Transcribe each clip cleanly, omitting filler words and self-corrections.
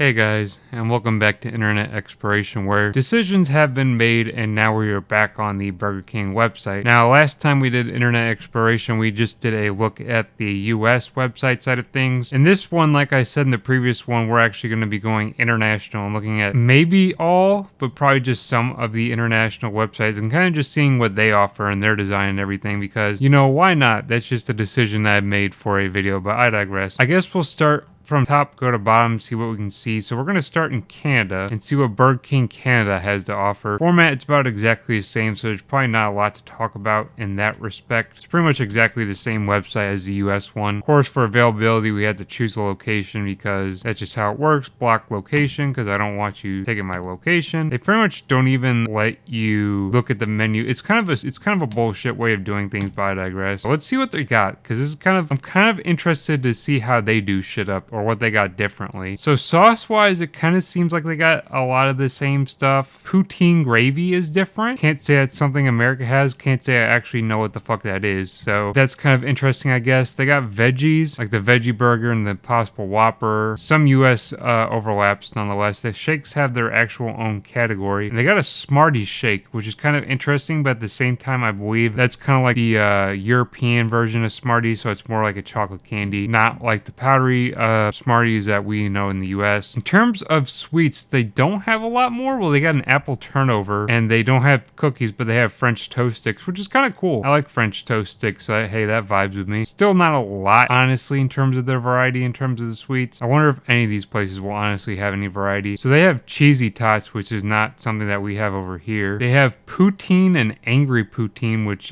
Hey guys, and welcome back to Internet Exploration, where decisions have been made and now we are back on the Burger King website. Now, last time we did Internet Exploration, we just did a look at the US website side of things. In this one, like I said in the previous one, we're actually going to be going international and looking at maybe all, but probably just some of the international websites and kind of just seeing what they offer and their design and everything because, why not? That's just a decision that I made for a video, but I digress. I guess we'll start from top, go to bottom, see what we can see. So we're going to start in Canada and see what Burger King Canada has to offer. Format, it's about exactly the same, so there's probably not a lot to talk about in that respect. It's pretty much exactly the same website as the US one. Of course, for availability, we had to choose a location because that's just how it works. Block location, because I don't want you taking my location. They pretty much don't even let you look at the menu. It's kind of a bullshit way of doing things, but I digress. So let's see what they got, because I'm kind of interested to see how they do shit up, or what they got differently. So sauce-wise, it kind of seems like they got a lot of the same stuff. Poutine gravy is different. Can't say that's something America has. Can't say I actually know what the fuck that is. So that's kind of interesting, I guess. They got veggies, like the veggie burger and the Possible Whopper. Some US overlaps, nonetheless. The shakes have their actual own category. And they got a Smarties shake, which is kind of interesting, but at the same time, I believe that's kind of like the European version of Smarties, so it's more like a chocolate candy, not like the powdery Smarties that we know in the US. In terms of sweets, they don't have a lot more. Well, they got an apple turnover, and they don't have cookies, but they have French toast sticks, which is kind of cool. I like French toast sticks, so hey, that vibes with me. Still not a lot, honestly, in terms of their variety, in terms of the sweets. I wonder if any of these places will honestly have any variety. So they have cheesy tots, which is not something that we have over here. They have poutine and angry poutine, which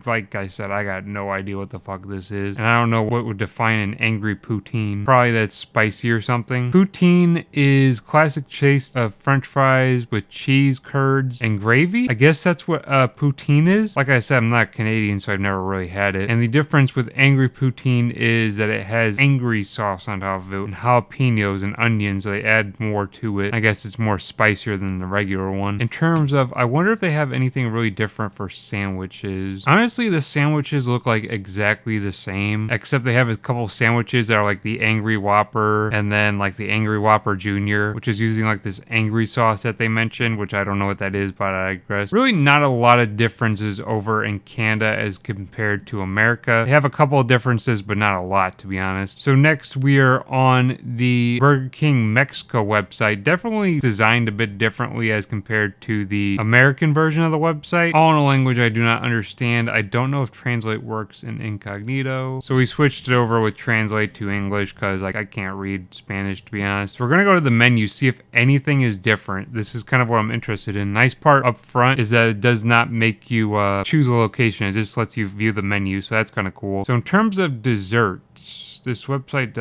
like I said, I got no idea what the fuck this is. And I don't know what would define an angry poutine. Probably that's spicy or something. Poutine is classic taste of French fries with cheese, curds, and gravy. I guess that's what poutine is. Like I said, I'm not Canadian, so I've never really had it. And the difference with angry poutine is that it has angry sauce on top of it, and jalapenos and onions, so they add more to it. I guess it's more spicier than the regular one. In terms of, I wonder if they have anything really different for sandwiches. Honestly, the sandwiches look like exactly the same, except they have a couple sandwiches that are like the Angry Whopper, and then like the Angry Whopper Jr., which is using like this angry sauce that they mentioned, which I don't know what that is, but I digress. Really not a lot of differences over in Canada as compared to America. They have a couple of differences, but not a lot, to be honest. So next we are on the Burger King Mexico website. Definitely designed a bit differently as compared to the American version of the website. All in a language I do not understand. I don't know if translate works in incognito. So we switched it over with translate to English because like I can't read Spanish, to be honest. So we're gonna go to the menu, see if anything is different. This is kind of what I'm interested in. Nice part up front is that it does not make you choose a location. It just lets you view the menu, so that's kind of cool. So in terms of desserts, this website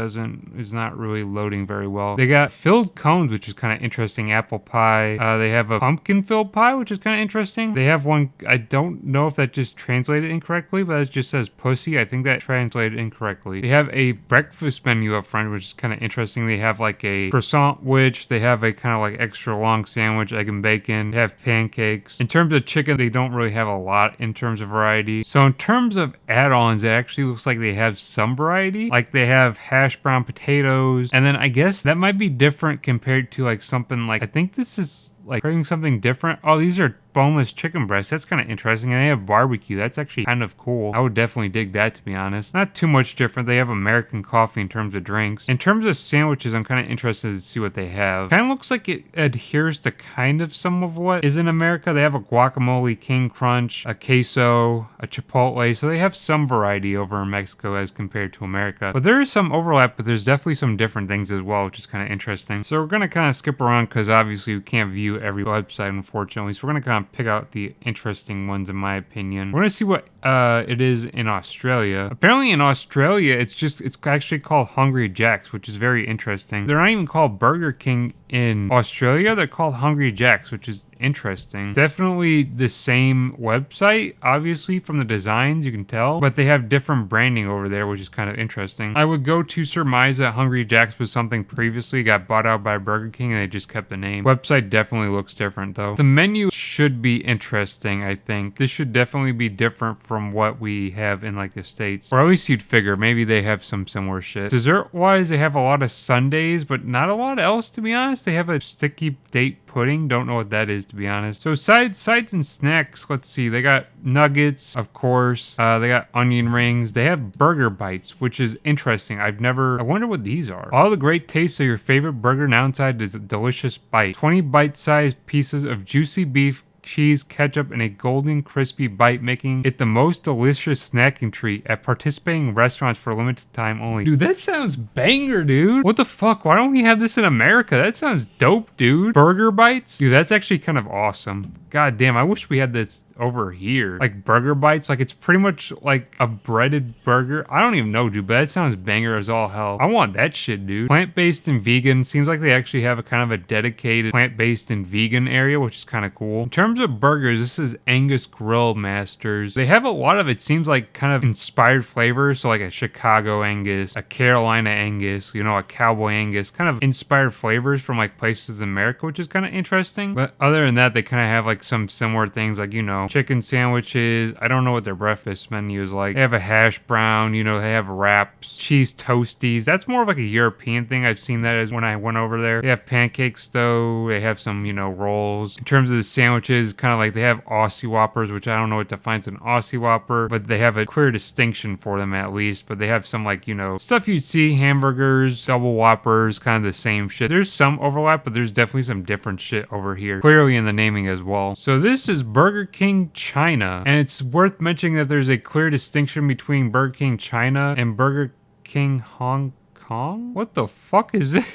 is not really loading very well. They got filled cones, which is kind of interesting. Apple pie. They have a pumpkin filled pie, which is kind of interesting. They have one, I don't know if that just translated incorrectly, but it just says pussy. I think that translated incorrectly. They have a breakfast menu up front, which is kind of interesting. They have like a croissant, which they have a kind of like extra long sandwich, egg and bacon. They have pancakes. In terms of chicken, they don't really have a lot in terms of variety. So in terms of add-ons, it actually looks like they have some variety. Like they have hash brown potatoes, and then I guess that might be different compared to like something like, I think this is like creating something different. Oh, these are boneless chicken breasts. That's kind of interesting. And they have barbecue. That's actually kind of cool. I would definitely dig that, to be honest. Not too much different. They have American coffee in terms of drinks. In terms of sandwiches, I'm kind of interested to see what they have. Kind of looks like it adheres to kind of some of what is in America. They have a guacamole king crunch, a queso, a chipotle. So they have some variety over in Mexico as compared to America. But there is some overlap, but there's definitely some different things as well, which is kind of interesting. So we're going to kind of skip around because obviously we can't view every website, unfortunately. So we're going to kind of pick out the interesting ones, in my opinion. We're going to see what it is in Australia. Apparently in Australia, it's actually called Hungry Jack's, which is very interesting. They're not even called Burger King in Australia. They're called Hungry Jack's, which is interesting. Definitely the same website, obviously from the designs you can tell, but they have different branding over there, which is kind of interesting. I would go to surmise that Hungry Jack's was something previously, got bought out by Burger King, and they just kept the name. Website definitely looks different though. The menu should be interesting, I think. This should definitely be different from what we have in like the States. Or at least you'd figure maybe they have some similar shit. Dessert-wise, they have a lot of sundaes, but not a lot else, to be honest. They have a sticky date pudding. Don't know what that is, to be honest. So sides and snacks, let's see. They got nuggets, of course. They got onion rings. They have burger bites, which is interesting. I wonder what these are. All the great tastes of your favorite burger now inside is a delicious bite. 20 bite-sized pieces of juicy beef, cheese, ketchup, and a golden crispy bite, making it the most delicious snacking treat at participating restaurants for a limited time only. Dude, that sounds banger, dude. What the fuck? Why don't we have this in America? That sounds dope, dude. Burger bites? Dude, that's actually kind of awesome. God damn, I wish we had this over here. Like burger bites, like it's pretty much like a breaded burger. I don't even know, dude, but that sounds banger as all hell. I want that shit, dude. Plant-based and vegan. Seems like they actually have a kind of a dedicated plant-based and vegan area, which is kind of cool. In terms of burgers, this is Angus Grill Masters. They have a lot of, it seems like, kind of inspired flavors. So like a Chicago Angus, a Carolina Angus, you know, a Cowboy Angus, kind of inspired flavors from like places in America, which is kind of interesting. But other than that, they kind of have like some similar things, like, you know, chicken sandwiches. I don't know what their breakfast menu is like. They have a hash brown, you know, they have wraps, cheese toasties. That's more of like a European thing. I've seen that as when I went over there. They have pancakes though. They have some, you know, rolls. In terms of the sandwiches, kind of like they have Aussie Whoppers, which I don't know what defines an Aussie Whopper, but they have a clear distinction for them at least. But they have some, like, you know, stuff you'd see, hamburgers, double Whoppers, kind of the same shit. There's some overlap, but there's definitely some different shit over here, clearly in the naming as well. So this is Burger King China, and it's worth mentioning that there's a clear distinction between Burger King China and Burger King Hong Kong. What the fuck is this?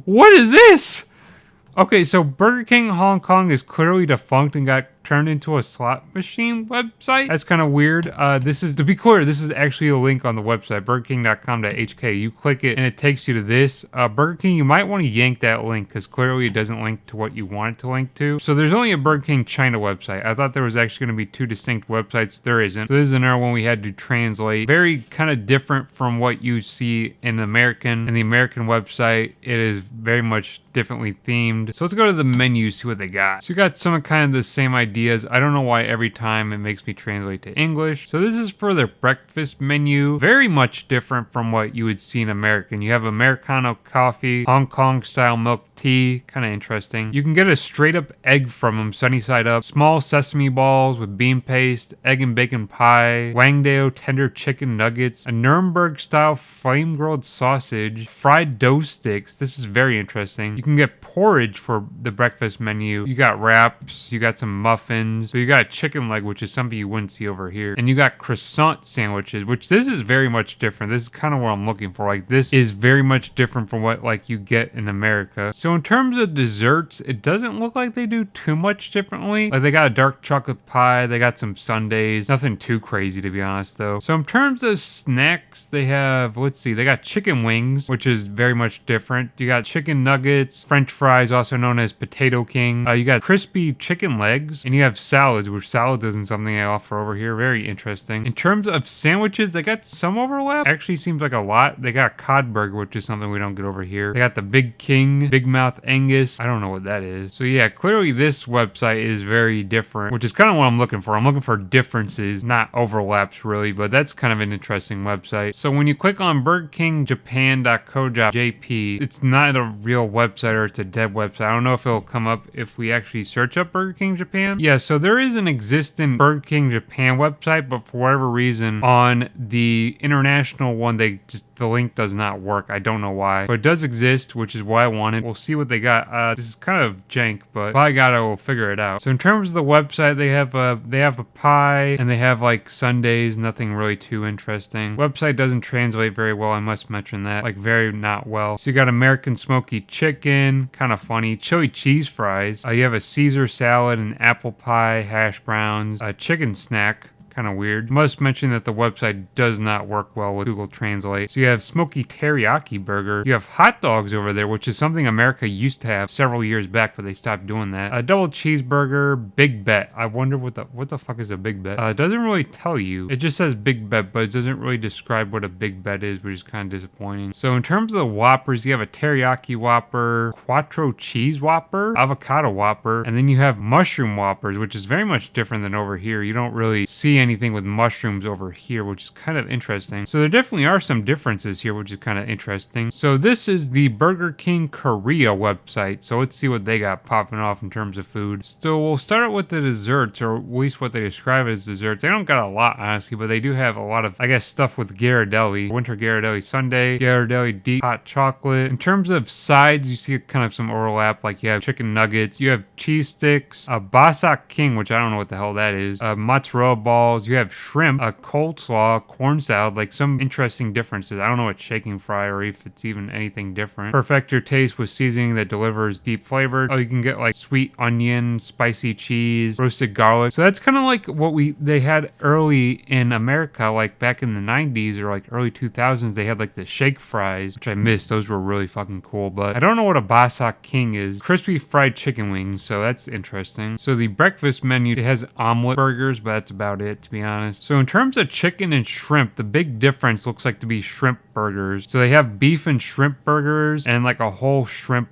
What is this? Okay, so Burger King Hong Kong is clearly defunct and got turned into a slot machine website. That's kind of weird. This is, to be clear, this is actually a link on the website, burgerking.com.hk. You click it and it takes you to this. Burger King, you might want to yank that link because clearly it doesn't link to what you want it to link to. So there's only a Burger King China website. I thought there was actually going to be two distinct websites. There isn't. So this is another one we had to translate. Very kind of different from what you see in the American website. It is very much differently themed. So let's go to the menu, see what they got. So you got some kind of the same ideas. I don't know why every time it makes me translate to English. So this is for their breakfast menu. Very much different from what you would see in American. You have Americano coffee, Hong Kong style milk tea, kind of interesting. You can get a straight up egg from them, sunny side up, small sesame balls with bean paste, egg and bacon pie, Wangdao tender chicken nuggets, a Nuremberg style flame grilled sausage, fried dough sticks. This is very interesting. You can get porridge for the breakfast menu. You got wraps, you got some muffins. So you got a chicken leg, which is something you wouldn't see over here. And you got croissant sandwiches, which this is very much different. This is kind of what I'm looking for. Like, this is very much different from what like you get in America. So in terms of desserts, it doesn't look like they do too much differently. Like, they got a dark chocolate pie, they got some sundaes, nothing too crazy to be honest though. So in terms of snacks, they have, let's see, they got chicken wings, which is very much different. You got chicken nuggets, French fries, also known as Potato King. You got crispy chicken legs, and you have salads, which salads isn't something I offer over here. Very interesting. In terms of sandwiches, they got some overlap. Actually seems like a lot. They got cod burger, which is something we don't get over here. They got the Big King, Big Mouth Angus. I don't know what that is. So yeah, clearly this website is very different, which is kind of what I'm looking for. I'm looking for differences, not overlaps really, but that's kind of an interesting website. So when you click on burgerkingjapan.co.jp, it's not a real website, or it's a dead website. I don't know if it'll come up if we actually search up Burger King Japan. Yeah, so there is an existing Burger King Japan website, but for whatever reason on the international one, the link does not work. I don't know why, but it does exist, which is why I wanted. We'll see what they got. This is kind of jank, but if I got it, we'll figure it out. So in terms of the website, they have a pie, and they have like sundaes, nothing really too interesting. Website doesn't translate very well, I must mention that, like very not well. So you got American smoky chicken, kind of funny, chili cheese fries. You have a Caesar salad, an apple pie, hash browns, a chicken snack, kind of weird. Must mention that the website does not work well with Google Translate. So you have smoky teriyaki burger. You have hot dogs over there, which is something America used to have several years back, but they stopped doing that. A double cheeseburger, big bet. I wonder what the fuck is a big bet? It doesn't really tell you. It just says big bet, but it doesn't really describe what a big bet is, which is kind of disappointing. So in terms of the Whoppers, you have a teriyaki Whopper, quattro cheese Whopper, avocado Whopper, and then you have mushroom Whoppers, which is very much different than over here. You don't really see anything with mushrooms over here, which is kind of interesting. So there definitely are some differences here, which is kind of interesting. So this is the Burger King Korea website. So let's see what they got popping off in terms of food. So we'll start out with the desserts, or at least what they describe as desserts. They don't got a lot, honestly, but they do have a lot of, I guess, stuff with Ghirardelli. Winter Ghirardelli sundae, Ghirardelli deep hot chocolate. In terms of sides, you see kind of some overlap, like you have chicken nuggets, you have cheese sticks, a Basak King, which I don't know what the hell that is, mozzarella balls, you have shrimp, a coleslaw, corn salad, like some interesting differences. I don't know what shaking fry or if it's even anything different. Perfect your taste with seasoning that delivers deep flavor. Oh, you can get like sweet onion, spicy cheese, roasted garlic. So that's kind of like what they had early in America, like back in the 90s or like early 2000s. They had like the shake fries, which I missed. Those were really fucking cool, but I don't know what a Basak King is. Crispy fried chicken wings, so that's interesting. So the breakfast menu, it has omelet burgers, but that's about it, to be honest. So in terms of chicken and shrimp, the big difference looks like to be shrimp burgers. So they have beef and shrimp burgers and like a whole shrimp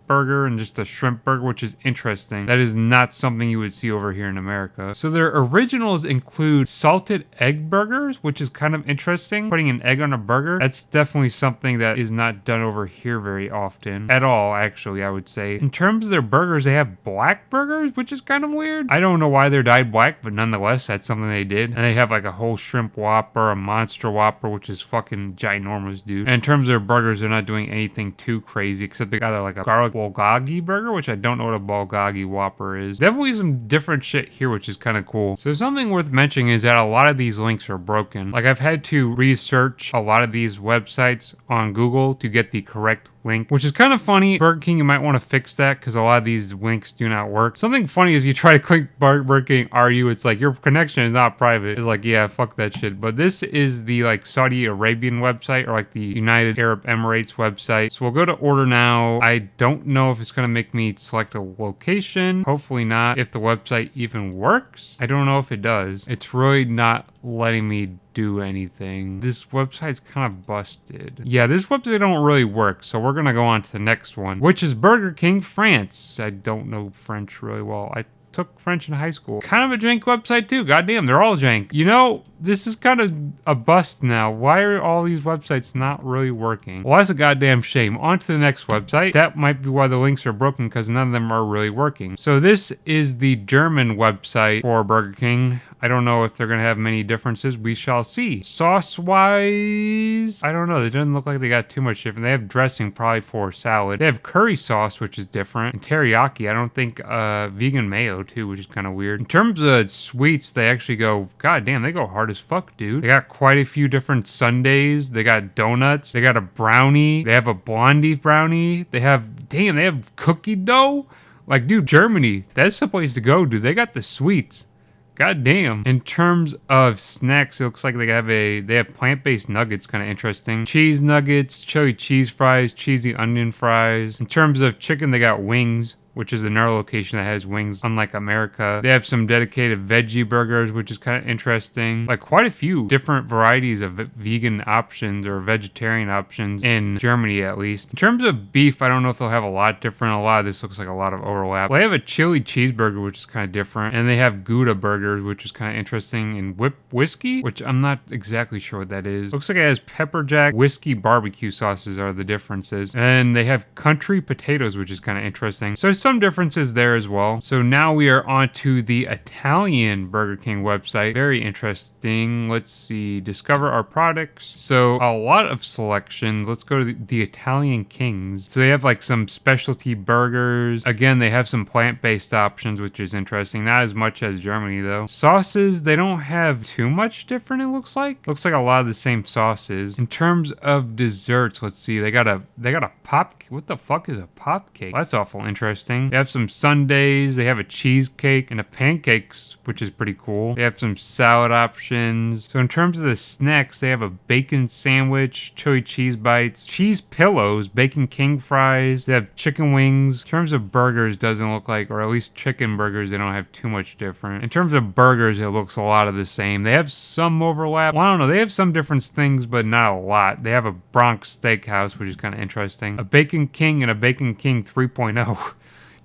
burger and just a shrimp burger, which is interesting. That is not something you would see over here in America. So their originals include salted egg burgers, which is kind of interesting. Putting an egg on a burger, that's definitely something that is not done over here very often at all, actually, I would say. In terms of their burgers, they have black burgers, which is kind of weird. I don't know why they're dyed black, but nonetheless, that's something they did. And they have like a whole shrimp Whopper, a monster Whopper, which is fucking ginormous, dude. And in terms of their burgers, they're not doing anything too crazy, except they got like a garlic bulgogi burger, which I don't know what a bulgogi Whopper is. Definitely some different shit here, which is kind of cool. So something worth mentioning is that a lot of these links are broken. Like I've had to research a lot of these websites on Google to get the correct link, which is kind of funny. Burger King, you might want to fix that because a lot of these links do not work. Something funny is you try to click Burger King RU, it's like your connection is not private. It's like, yeah, fuck that shit. But this is the like Saudi Arabian website or like the United Arab Emirates website. So we'll go to order now. I don't know if it's going to make me select a location. Hopefully not. If the website even works, I don't know if it does. It's really not letting me do anything. This website's kind of busted. Yeah, this website don't really work, so we're gonna go on to the next one, which is Burger King France. I don't know French really well. I took French in high school. Kind of a jank website too. Goddamn, they're all jank. You know, this is kind of a bust now. Why are all these websites not really working? Well, that's a goddamn shame. On to the next website. That might be why the links are broken, because none of them are really working. So this is the German website for Burger King. I don't know if they're going to have many differences. We shall see. Sauce-wise, I don't know. They doesn't look like they got too much different. They have dressing probably for salad. They have curry sauce, which is different. And teriyaki. I don't think vegan mayo, too, which is kind of weird. In terms of sweets, they actually go, god damn, they go hard as fuck, dude. They got quite a few different sundaes. They got donuts. They got a brownie. They have a blondie brownie. They have, damn, they have cookie dough. Like, dude, Germany, that's the place to go, dude. They got the sweets. God damn. In terms of snacks, it looks like they have plant-based nuggets, kind of interesting. Cheese nuggets, chili cheese fries, cheesy onion fries. In terms of chicken, they got wings, which is another location that has wings, unlike America. They have some dedicated veggie burgers, which is kind of interesting. Like quite a few different varieties of vegan options or vegetarian options in Germany, at least. In terms of beef, I don't know if they'll have a lot different. A lot of this looks like a lot of overlap. Well, they have a chili cheeseburger, which is kind of different. And they have Gouda burgers, which is kind of interesting. And whiskey, which I'm not exactly sure what that is. Looks like it has pepper jack, whiskey, barbecue sauces are the differences. And they have country potatoes, which is kind of interesting. So some differences there as well. So now we are on to the Italian Burger King website. Very interesting. Let's see. Discover our products. So a lot of selections. Let's go to the Italian Kings. So they have like some specialty burgers. Again, they have some plant-based options, which is interesting. Not as much as Germany though. Sauces, they don't have too much different, it looks like. Looks like a lot of the same sauces. In terms of desserts, let's see. They got a pop. What the fuck is a pop cake? Well, that's awful interesting. interesting. They have some sundaes. They have a cheesecake and a pancakes, which is pretty cool. They have some salad options. So in terms of the snacks, they have a bacon sandwich, chili cheese bites, cheese pillows, bacon king fries. They have chicken wings. In terms of burgers, doesn't look like, or at least chicken burgers, they don't have too much different. In terms of burgers, it looks a lot of the same. They have some overlap. Well, I don't know. They have some different things, but not a lot. They have a Bronx Steakhouse, which is kind of interesting. A Bacon King and a Bacon King 3.0.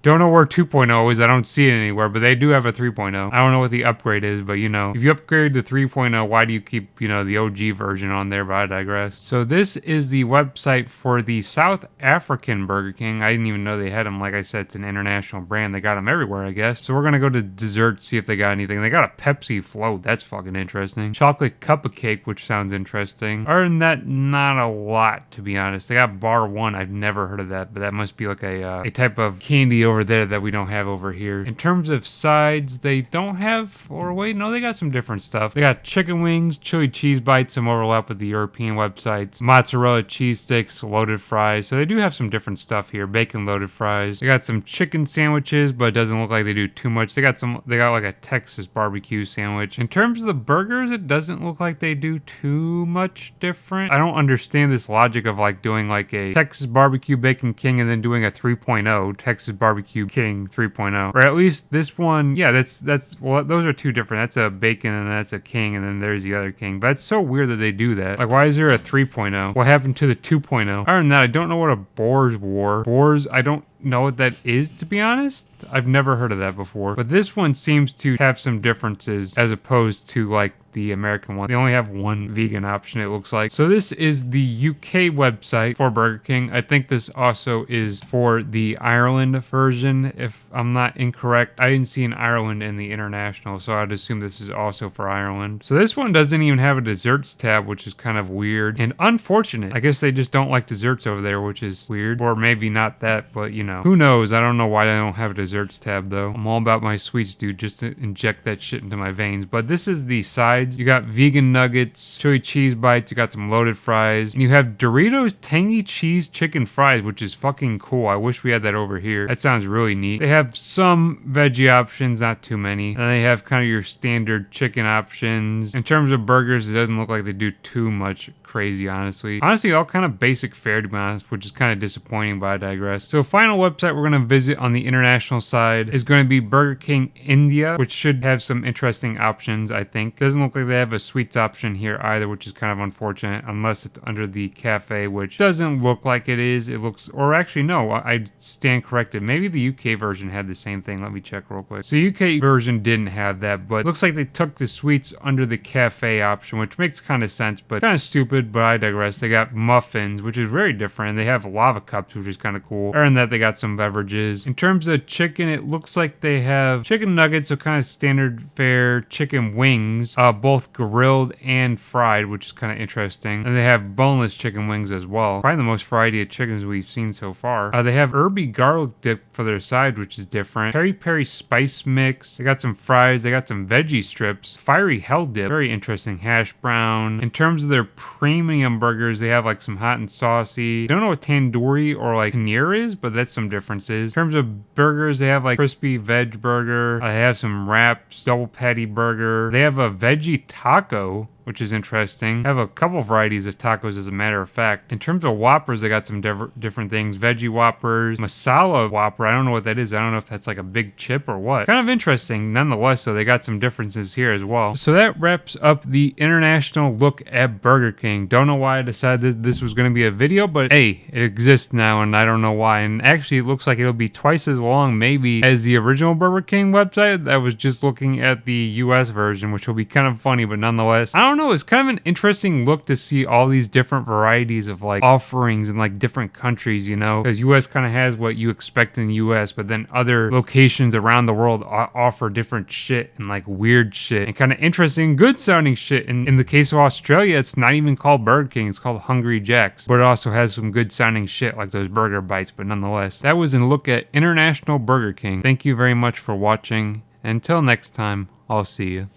Don't know where 2.0 is. I don't see it anywhere, but they do have a 3.0. I don't know what the upgrade is, but you know, if you upgrade to 3.0, why do you keep, you know, the OG version on there? But I digress. So this is the website for the South African Burger King. I didn't even know they had them. Like I said, it's an international brand. They got them everywhere, I guess. So we're going to go to desserts, see if they got anything. They got a Pepsi float. That's fucking interesting. Chocolate cup of cake, which sounds interesting. Other than that, not a lot, to be honest. They got bar one. I've never heard of that, but that must be like a type of candy over there that we don't have over here. In terms of sides, they don't have, or wait, no, they got some different stuff. They got chicken wings, chili cheese bites, some overlap with the European websites, mozzarella cheese sticks, loaded fries. So they do have some different stuff here. Bacon loaded fries. They got some chicken sandwiches, but it doesn't look like they do too much. They got like a Texas barbecue sandwich. In terms of the burgers, it doesn't look like they do too much different. I don't understand this logic of like doing like a Texas barbecue bacon king and then doing a 3.0 Texas barbecue king 3.0, or at least this one. Yeah, that's well, those are two different. That's a bacon and that's a king, and then there's the other king. But it's so weird that they do that. Like, why is there a 3.0? What happened to the 2.0? Other than that, I don't know what a Boers war. Boers, I don't know what that is, to be honest. I've never heard of that before. But this one seems to have some differences as opposed to like the American one. They only have one vegan option, it looks like. So this is the UK website for Burger King. I think this also is for the Ireland version, if I'm not incorrect. I didn't see an Ireland in the international, so I'd assume this is also for Ireland. So this one doesn't even have a desserts tab, which is kind of weird and unfortunate. I guess they just don't like desserts over there, which is weird. Or maybe not that, but you know, who knows? I don't know why they don't have a desserts tab though. I'm all about my sweets, dude, just to inject that shit into my veins. But this is the sides. You got vegan nuggets, chili cheese bites, you got some loaded fries, and you have Doritos tangy cheese chicken fries, which is fucking cool. I wish we had that over here. That sounds really neat. They have some veggie options, not too many. And they have kind of your standard chicken options. In terms of burgers, it doesn't look like they do too much crazy, honestly. Honestly, all kind of basic fare, to be honest, which is kind of disappointing, but I digress. So final website we're going to visit on the international side is going to be Burger King India, which should have some interesting options, I think. Doesn't look like they have a sweets option here either, which is kind of unfortunate, unless it's under the cafe, which doesn't look like it is. It looks, or actually no, I stand corrected. Maybe the UK version had the same thing. Let me check real quick. So UK version didn't have that, but looks like they took the sweets under the cafe option, which makes kind of sense, but kind of stupid, but I digress. They got muffins, which is very different. They have lava cups, which is kind of cool. Other than that, they got some beverages. In terms of chicken, it looks like they have chicken nuggets, so kind of standard fare, chicken wings, both grilled and fried, which is kind of interesting. And they have boneless chicken wings as well. Probably the most variety of chickens we've seen so far. They have herby garlic dip for their side, which is different. Peri peri spice mix. They got some fries. They got some veggie strips. Fiery hell dip. Very interesting. Hash brown. In terms of their premium burgers, they have like some hot and saucy. Don't know what tandoori or like paneer is, but that's some differences. In terms of burgers, they have like crispy veg burger. They have some wraps, double patty burger. They have a veggie taco, which is interesting. I have a couple varieties of tacos, as a matter of fact. In terms of Whoppers, they got some different things. Veggie Whoppers, Masala Whopper. I don't know what that is. I don't know if that's like a big chip or what. Kind of interesting nonetheless, so they got some differences here as well. So that wraps up the international look at Burger King. Don't know why I decided this was going to be a video, but hey, it exists now, and I don't know why. And actually, it looks like it'll be twice as long, maybe, as the original Burger King website. I was just looking at the US version, which will be kind of funny, but nonetheless, I don't know, it's kind of an interesting look to see all these different varieties of like offerings in like different countries, you know, because US kind of has what you expect in the US, but then other locations around the world offer different shit and like weird shit and kind of interesting, good sounding shit. And in the case of Australia, it's not even called Burger King, it's called Hungry Jack's, but it also has some good sounding shit like those burger bites. But nonetheless, that was a look at International Burger King. Thank you very much for watching. Until next time, I'll see you.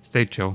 Stay chill.